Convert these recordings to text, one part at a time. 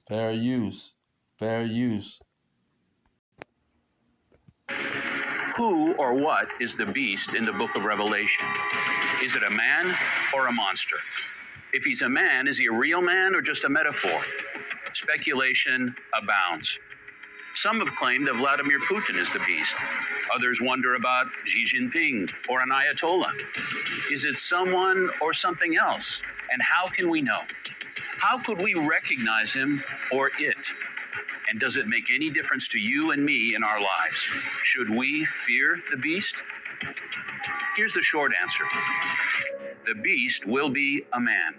Fair use. Fair use. Who or what is the beast in the book of Revelation? Is it a man or a monster? If he's a man, is he a real man or just a metaphor? Speculation abounds. Some have claimed that Vladimir Putin is the beast. Others wonder about Xi Jinping or an Ayatollah. Is it someone or something else? And how can we know? How could we recognize him or it? And does it make any difference to you and me in our lives? Should we fear the beast? Here's the short answer. The beast will be a man.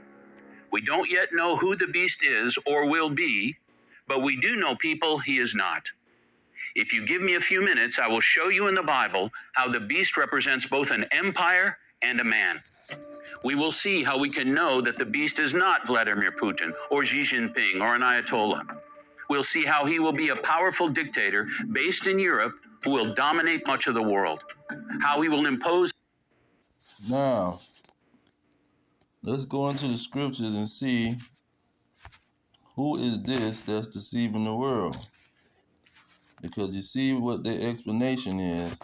We don't yet know who the beast is or will be, but we do know people he is not. If you give me a few minutes, I will show you in the Bible how the beast represents both an empire and a man. We will see how we can know that the beast is not Vladimir Putin or Xi Jinping or an Ayatollah. We'll see how he will be a powerful dictator based in Europe who will dominate much of the world. How he will impose. Now, let's go into the scriptures and see who is this that's deceiving the world. Because you see what the explanation is.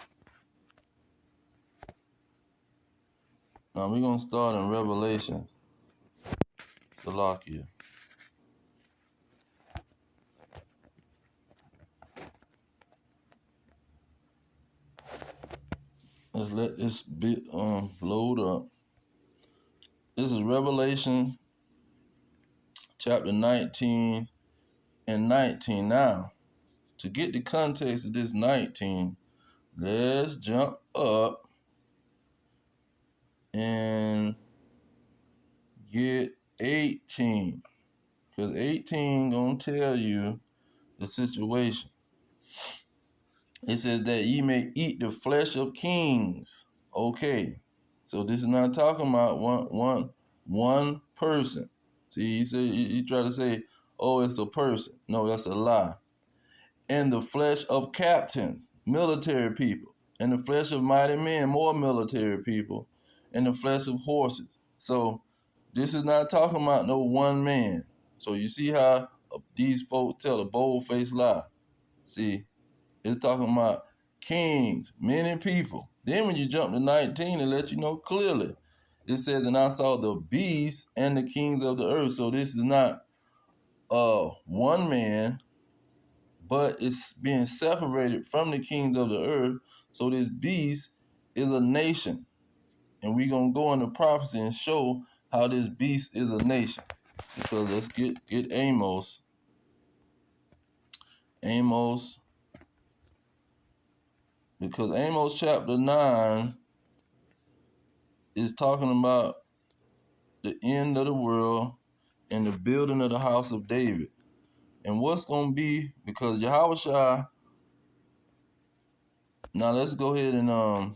Now we're going to start in Revelation. Salakia. Let's let this bit load up. This is Revelation chapter 19 and 19. Now, to get the context of this 19, let's jump up and get 18. Because 18 gonna tell you the situation. It says that ye may eat the flesh of kings. Okay. So this is not talking about one person. See, he said you try to say, oh, it's a person. No, that's a lie. And the flesh of captains, military people, and the flesh of mighty men, more military people, and the flesh of horses. So this is not talking about no one man. So you see how these folks tell a bold-faced lie. See, it's talking about kings, many people. Then when you jump to 19, it lets you know clearly. It says, and I saw the beasts and the kings of the earth. So this is not one man, but it's being separated from the kings of the earth. So this beast is a nation. And we're going to go into prophecy and show how this beast is a nation. Because let's get Amos. Because Amos chapter 9 is talking about the end of the world and the building of the house of David. And what's going to be, because Yahushua, now let's go ahead and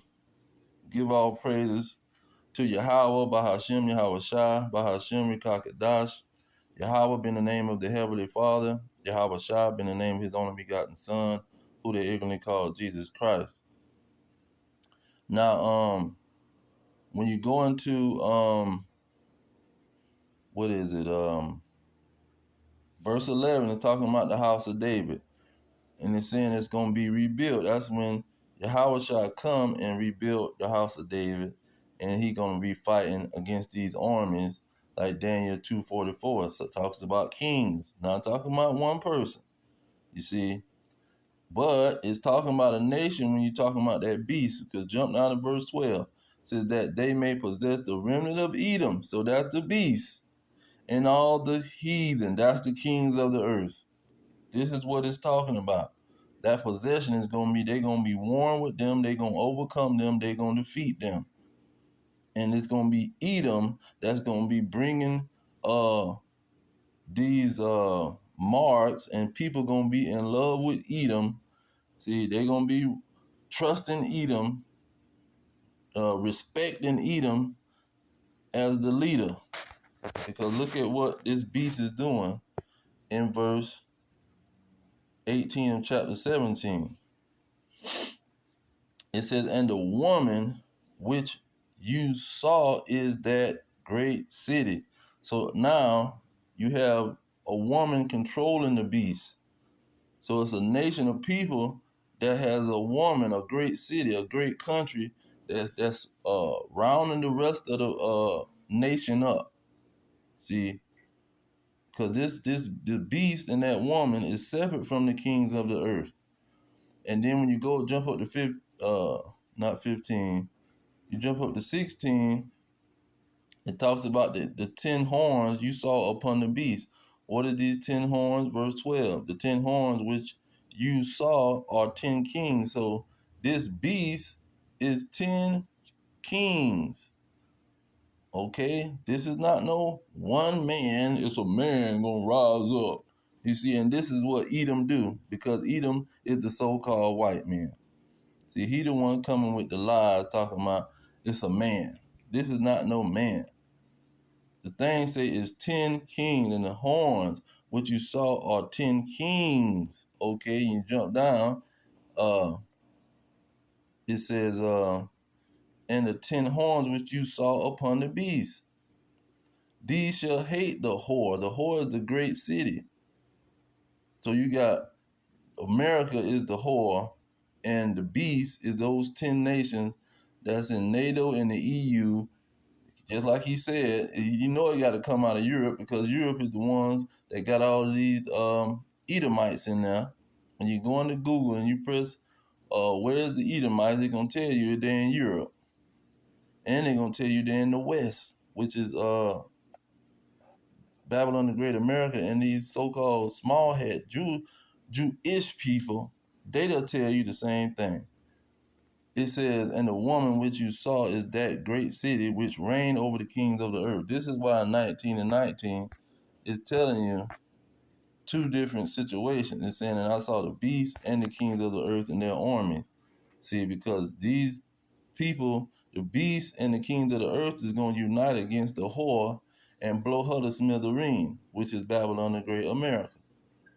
give all praises to Yahweh, Bahashem, Yahushua, Bahashem, Rikakadash. Yahweh being the name of the Heavenly Father, Yahushua being the name of his only begotten Son, who they ignorantly call Jesus Christ. Now, when you go into, what is it? Verse 11 is talking about the house of David. And it's saying it's going to be rebuilt. That's when Yahweh shall come and rebuild the house of David. And he's going to be fighting against these armies like Daniel 2:44. So it talks about kings, not talking about one person. You see? But it's talking about a nation when you're talking about that beast. Because jump down to verse 12. It says that they may possess the remnant of Edom. So that's the beast. And all the heathen. That's the kings of the earth. This is what it's talking about. That possession is going to be, they're going to be warned with them. They're going to overcome them. They're going to defeat them. And it's going to be Edom that's going to be bringing these marks, and people going to be in love with Edom. See, they're going to be trusting Edom, respecting Edom as the leader. Because look at what this beast is doing in verse 18 of chapter 17. It says, and the woman which you saw is that great city. So now you have a woman controlling the beast. So it's a nation of people that has a woman, a great city, a great country that's rounding the rest of the nation up. See, because the beast and that woman is separate from the kings of the earth. And then when you go jump up to not 15, you jump up to 16. It talks about the 10 horns you saw upon the beast. What are these 10 horns? Verse 12. The 10 horns which you saw are 10 kings. So this beast is 10 kings. Okay? This is not no one man. It's a man gonna rise up. You see, and this is what Edom do, because Edom is the so-called white man. See, he the one coming with the lies, talking about it's a man. This is not no man. The thing say is 10 kings, and the horns which you saw are 10 kings. Okay, you jump down. It says, and the 10 horns which you saw upon the beast. These shall hate the whore. The whore is the great city. So you got America is the whore, and the beast is those 10 nations that's in NATO and the EU. Just like he said, you know it got to come out of Europe, because Europe is the ones that got all of these Edomites in there. When you go into Google and you press where's the Edomites, they're going to tell you they're in Europe. And they're going to tell you they're in the West, which is Babylon the Great America, and these so-called small head Jewish people, they'll tell you the same thing. It says, and the woman which you saw is that great city which reigned over the kings of the earth. This is why 19 and 19 is telling you two different situations. It's saying, and I saw the beast and the kings of the earth and their army. See, because these people, the beast and the kings of the earth, is going to unite against the whore and blow her to smithereen, which is Babylon the Great America.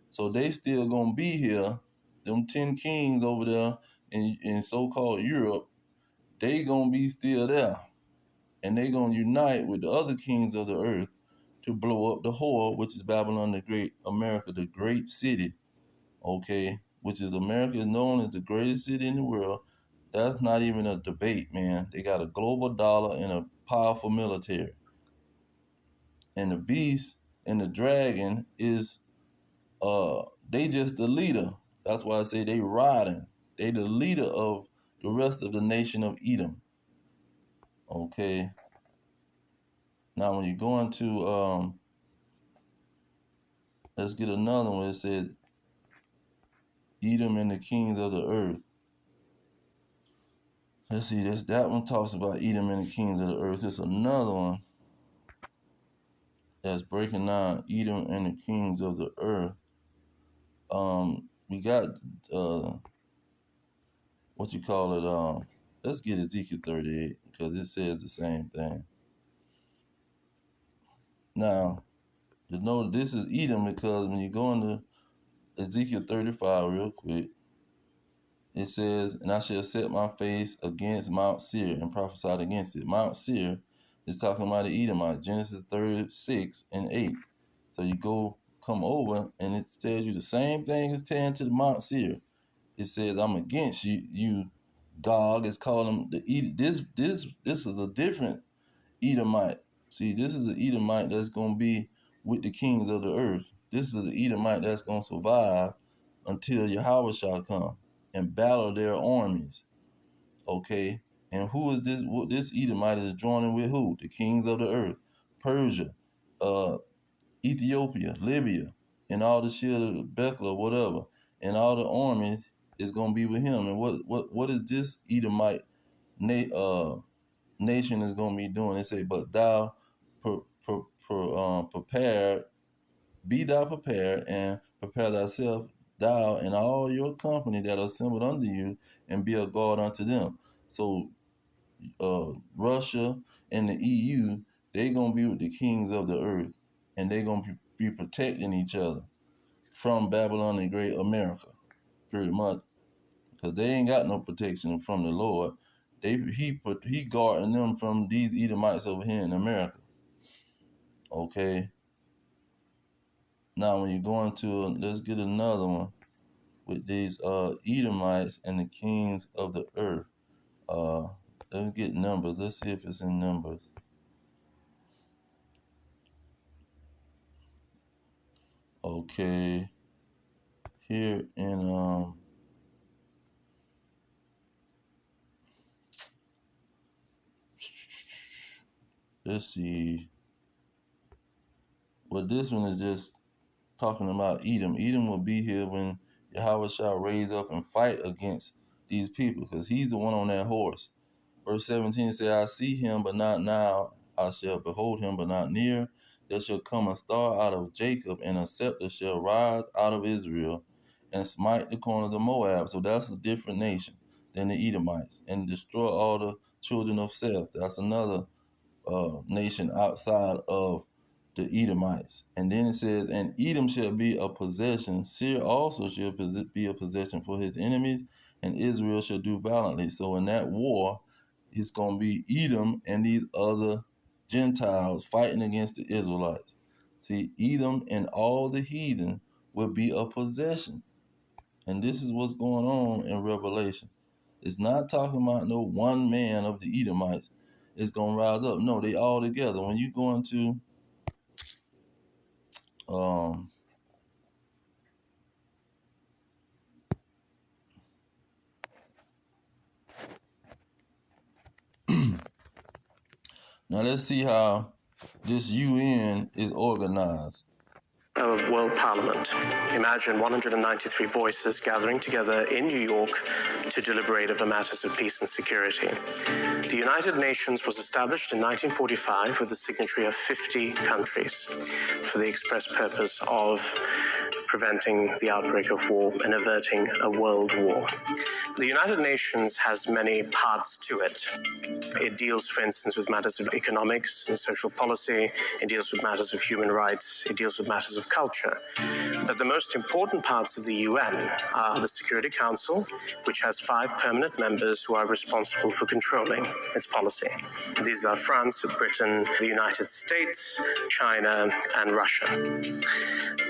So they still going to be here. Them 10 kings over there in so-called Europe, they gonna be still there, and they gonna unite with the other kings of the earth to blow up the whore, which is Babylon the Great America, the great city. Okay, which is America is known as the greatest city in the world. That's not even a debate, man. They got a global dollar and a powerful military. And the beast and the dragon is they just the leader. That's why I say they riding. They the leader of the rest of the nation of Edom. Okay. Now, when you go into, let's get another one. It says, Edom and the kings of the earth. Let's see, that one talks about Edom and the kings of the earth. There's another one that's breaking down Edom and the kings of the earth. We got, what you call it, let's get Ezekiel 38, because it says the same thing. Now, you know this is Edom, because when you go into Ezekiel 35 real quick, it says, and I shall set my face against Mount Seir and prophesied against it. Mount Seir is talking about the Edomites, Genesis 36 and 8. So you come over, and it tells you the same thing as telling to the Mount Seir. It says, I'm against you, Gog. It's called them this is a different Edomite. See, this is an Edomite that's gonna be with the kings of the earth. This is the Edomite that's gonna survive until Yahweh shall come and battle their armies. Okay? And who is this? This Edomite is joining with who? The kings of the earth. Persia, Ethiopia, Libya, and all the shit of Bekla, whatever. And all the armies is gonna be with him. And what is this Edomite nation is gonna be doing? They say, but thou prepared, be thou prepared, and prepare thyself, thou and all your company that are assembled unto you, and be a guard unto them. So Russia and the EU, they gonna be with the kings of the earth, and they gonna be protecting each other from Babylon the Great America, pretty much, because they ain't got no protection from the Lord. He guarding them from these Edomites over here in America. Okay. Now, when you go into, let's get another one with these Edomites and the kings of the earth. Let's get numbers. Let's see if it's in numbers. Okay, here in let's see. Well, this one is just talking about Edom. Edom will be here when Yahweh shall raise up and fight against these people, because he's the one on that horse. Verse 17 says, I see him, but not now. I shall behold him, but not near. There shall come a star out of Jacob, and a scepter shall rise out of Israel, and smite the corners of Moab. So that's a different nation than the Edomites, and destroy all the children of Seth. That's another nation outside of the Edomites. And then it says, and Edom shall be a possession. Seir also shall be a possession for his enemies, and Israel shall do valiantly. So in that war, it's going to be Edom and these other Gentiles fighting against the Israelites. See, Edom and all the heathen will be a possession. And this is what's going on in Revelation. It's not talking about no one man of the Edomites is going to rise up. No, they all together. When you go into um, now let's see how this UN is organized. A world parliament. Imagine 193 voices gathering together in New York to deliberate over matters of peace and security. The United Nations was established in 1945 with the signatory of 50 countries for the express purpose of preventing the outbreak of war and averting a world war. The United Nations has many parts to it. It deals, for instance, with matters of economics and social policy. It deals with matters of human rights. It deals with matters of culture. But the most important parts of the UN are the Security Council, which has 5 permanent members who are responsible for controlling its policy. These are France, Britain, the United States, China, and Russia.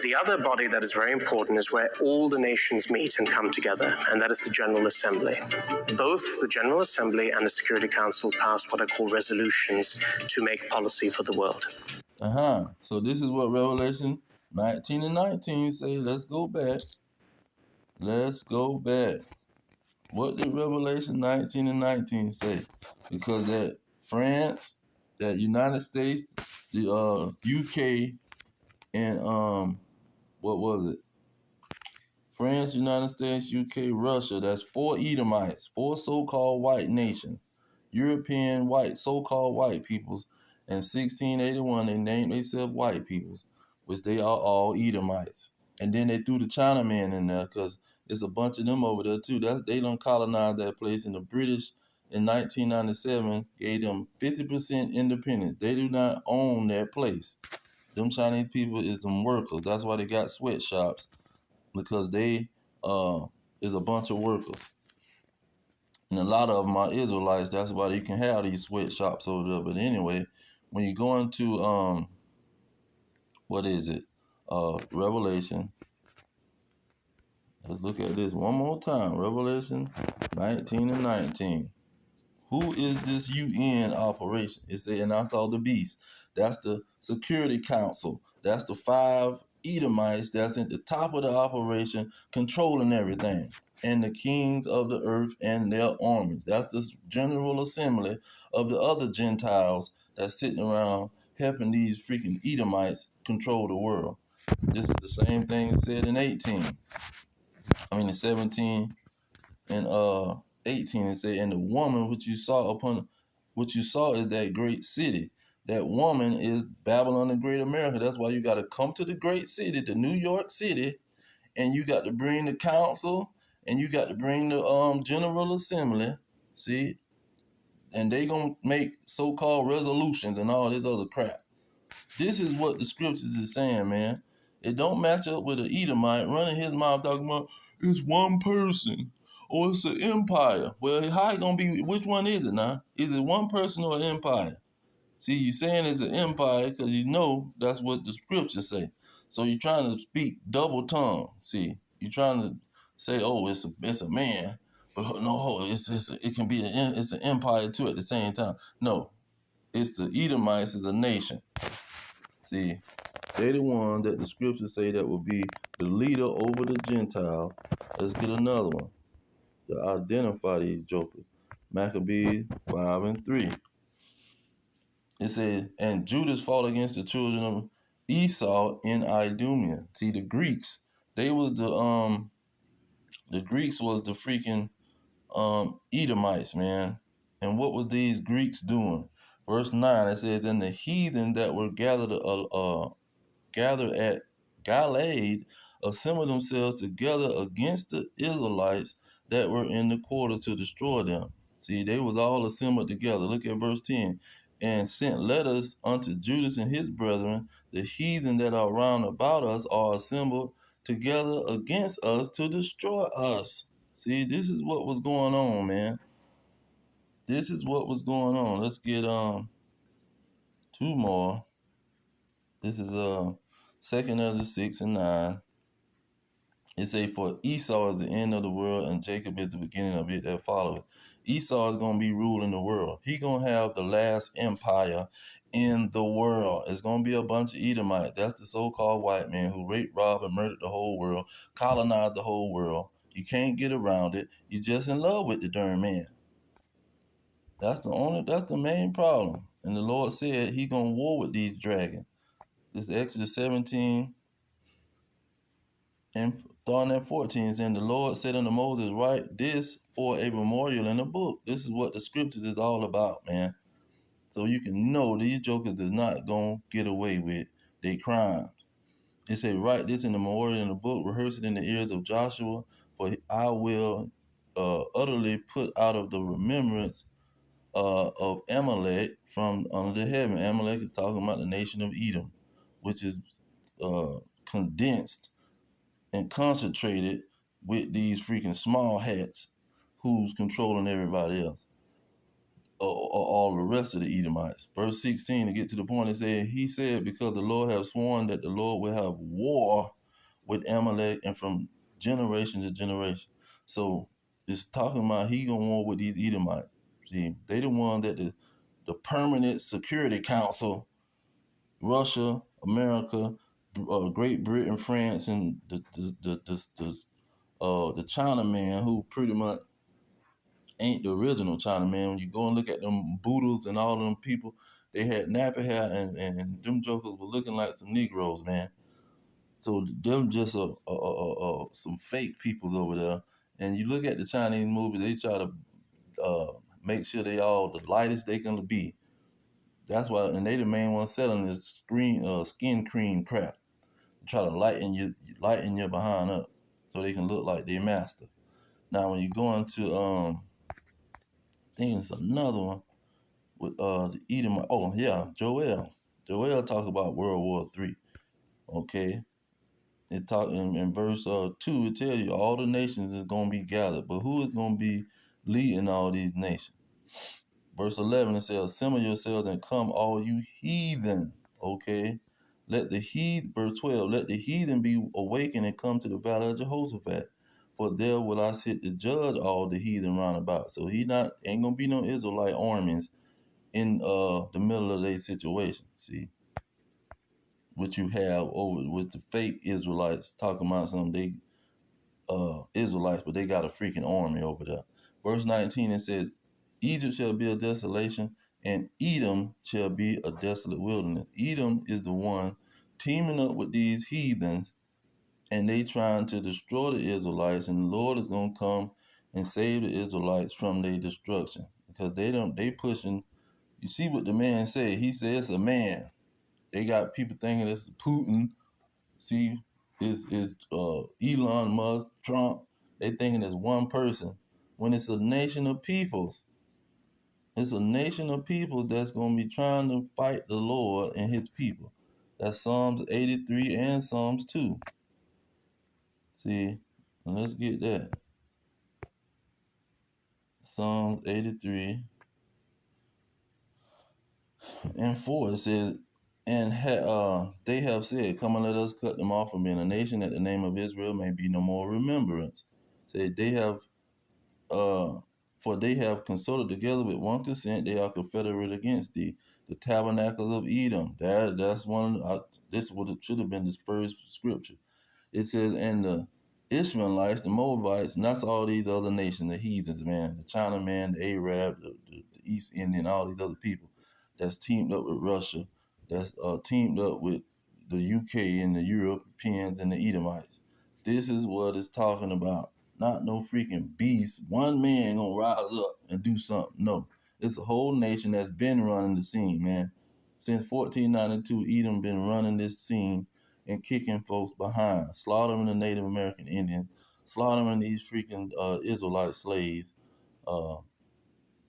The other body that is very important is where all the nations meet and come together, and that is the General Assembly. Both the General Assembly and the Security Council pass what are called resolutions to make policy for the world. So this is what Revelation 19 and 19 say. Let's go back. Let's go back. What did Revelation 19 and 19 say? Because that France, that United States, the UK, and what was it? France, United States, UK, Russia. That's 4 Edomites, 4 so-called white nations, European white, so-called white peoples. In 1681, they named themselves white peoples, which they are all Edomites. And then they threw the Chinamen in there because there's a bunch of them over there too. They done colonized that place, and the British in 1997 gave them 50% independence. They do not own that place. Them Chinese people is them workers. That's why they got sweatshops, because they is a bunch of workers. And a lot of them are Israelites. That's why you can have these sweatshops over there. But anyway, when you go into what is it? Revelation. Let's look at this one more time. Revelation 19 and 19. Who is this UN operation? It said, and I saw the beast. That's the Security Council. That's the 5 Edomites that's at the top of the operation, controlling everything. And the kings of the earth and their armies. That's the General Assembly of the other Gentiles that's sitting around helping these freaking Edomites control the world. This is the same thing it said in 17 and 18. It said, and the woman which you saw is that great city. That woman is Babylon the Great America. That's why you got to come to the great city, to New York City, and you got to bring the council, and you got to bring the General Assembly. See, and they gonna make so-called resolutions and all this other crap. This is what the scriptures is saying, man. It don't match up with an Edomite running his mouth talking about it's one person or it's an empire. Well, how it gonna be? Which one is it now? Is it one person or an empire? See, you saying it's an empire because you know that's what the scriptures say. So you're trying to speak double tongue. See, you're trying to say, oh, it's a man, but no, it can be it's an empire too at the same time. No, it's the Edomites is a nation. See, they the one that the scriptures say that will be the leader over the Gentile. Let's get another one to identify these jokers. Maccabees 5:3. It says, and Judas fought against the children of Esau in Idumea. See, the Greeks, they was the Greeks was the freaking Edomites, man. And what was these Greeks doing? Verse 9, it says, and the heathen that were gathered at Galilee assembled themselves together against the Israelites that were in the quarter to destroy them. See, they was all assembled together. Look at verse 10. And sent letters unto Judas and his brethren, the heathen that are round about us are assembled together against us to destroy us. See, this is what was going on, man. This is what was going on. Let's get two more. This is second of the 6 and 9. It say, for Esau is the end of the world, and Jacob is the beginning of it that followeth. Esau is going to be ruling the world. He going to have the last empire in the world. It's going to be a bunch of Edomites. That's the so-called white man who raped, robbed, and murdered the whole world, colonized the whole world. You can't get around it. You're just in love with the darn man. That's the main problem. And the Lord said he going to war with these dragons. This is Exodus 17. And starting at 14, saying, the Lord said unto Moses, write this for a memorial in a book. This is what the scriptures is all about, man. So you can know these jokers is not going to get away with their crimes. It said, write this in the memorial in a book, rehearse it in the ears of Joshua, for I will utterly put out of the remembrance of Amalek from under the heaven. Amalek is talking about the nation of Edom, which is condensed and concentrated with these freaking small hats who's controlling everybody else, or all the rest of the Edomites. Verse 16, to get to the point, it said, he said, because the Lord have sworn that the Lord will have war with Amalek and from generation to generation. So it's talking about he gonna war with these Edomites. See, they the one that the Permanent Security Council, Russia, America, Great Britain, France, and the Chinaman, who pretty much ain't the original Chinaman. When you go and look at them Buddhas and all them people, they had nappy hair, and them jokers were looking like some Negroes, man. So them just some fake peoples over there. And you look at the Chinese movies, they try to make sure they all the lightest they can be. That's why, and they the main ones selling this skin cream crap. Try to lighten your behind up so they can look like their master. Now, when you go into I think it's another one with the Edom. Oh yeah, Joel. Joel talks about World War III. Okay, it talk in verse 2. It tells you all the nations is gonna be gathered, but who is gonna be leading all these nations? Verse 11, it says, assemble yourselves and come, all you heathen. Okay. Verse 12, let the heathen be awakened and come to the valley of Jehoshaphat. For there will I sit to judge all the heathen round about. So ain't gonna be no Israelite armies in the middle of their situation. See, what you have over with the fake Israelites talking about some they Israelites, but they got a freaking army over there. Verse 19, it says, Egypt shall be a desolation, and Edom shall be a desolate wilderness. Edom is the one teaming up with these heathens, and they trying to destroy the Israelites, and the Lord is going to come and save the Israelites from their destruction. Because they pushing, you see what the man said. He said it's a man. They got people thinking it's Putin. See, is Elon Musk, Trump. They thinking it's one person when it's a nation of peoples. It's a nation of peoples that's going to be trying to fight the Lord and his people. That's Psalms 83 and Psalms 2. See, let's get that. Psalms 83 and 4, it says, And they have said, "Come and let us cut them off from being a nation, that the name of Israel may be no more remembrance." Say they have, uh, for they have consulted together with one consent; they are confederate against thee. The tabernacles of Edom. That's one. This would should have been this first scripture. It says, and the Ishmaelites, the Moabites, and that's all these other nations, the heathens, man, the Chinaman, the Arab, the East Indian, all these other people that's teamed up with Russia, that's teamed up with the UK and the Europeans and the Edomites. This is what it's talking about. Not no freaking beast. One man gonna rise up and do something. No, it's a whole nation that's been running the scene, man. Since 1492, Edom been running this scene and kicking folks behind, slaughtering the Native American Indians, slaughtering these freaking Israelite slaves, uh,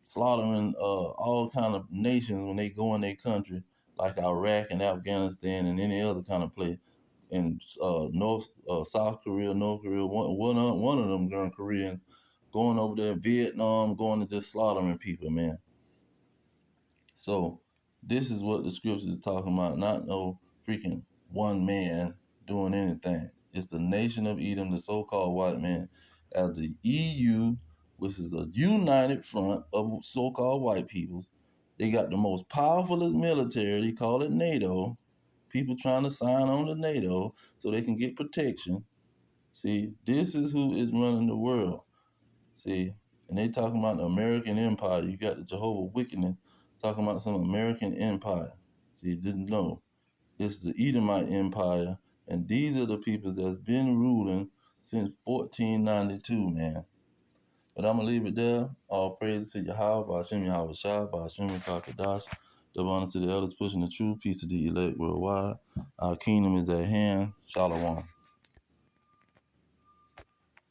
slaughtering all kind of nations when they go in their country, like Iraq and Afghanistan and any other kind of place. In South Korea, North Korea, one of them darn Koreans going over there, Vietnam, going and just slaughtering people, man. So this is what the scriptures is talking about, not no freaking one man doing anything. It's the nation of Edom, the so-called white man, as the EU, which is a united front of so-called white peoples. They got the most powerful military. They call it NATO. People trying to sign on to NATO so they can get protection. See, this is who is running the world. See, and they talking about the American Empire. You got the Jehovah Wickedness talking about some American Empire. See, didn't know. It's the Edomite Empire, and these are the peoples that's been ruling since 1492, man. But I'm gonna leave it there. All praise to Yahweh, Ba'ashem Yahweh Shai, Ba'ashem Kakadash. Double honor to the elders pushing the truth. Peace to the elect worldwide. Our kingdom is at hand. Shalom.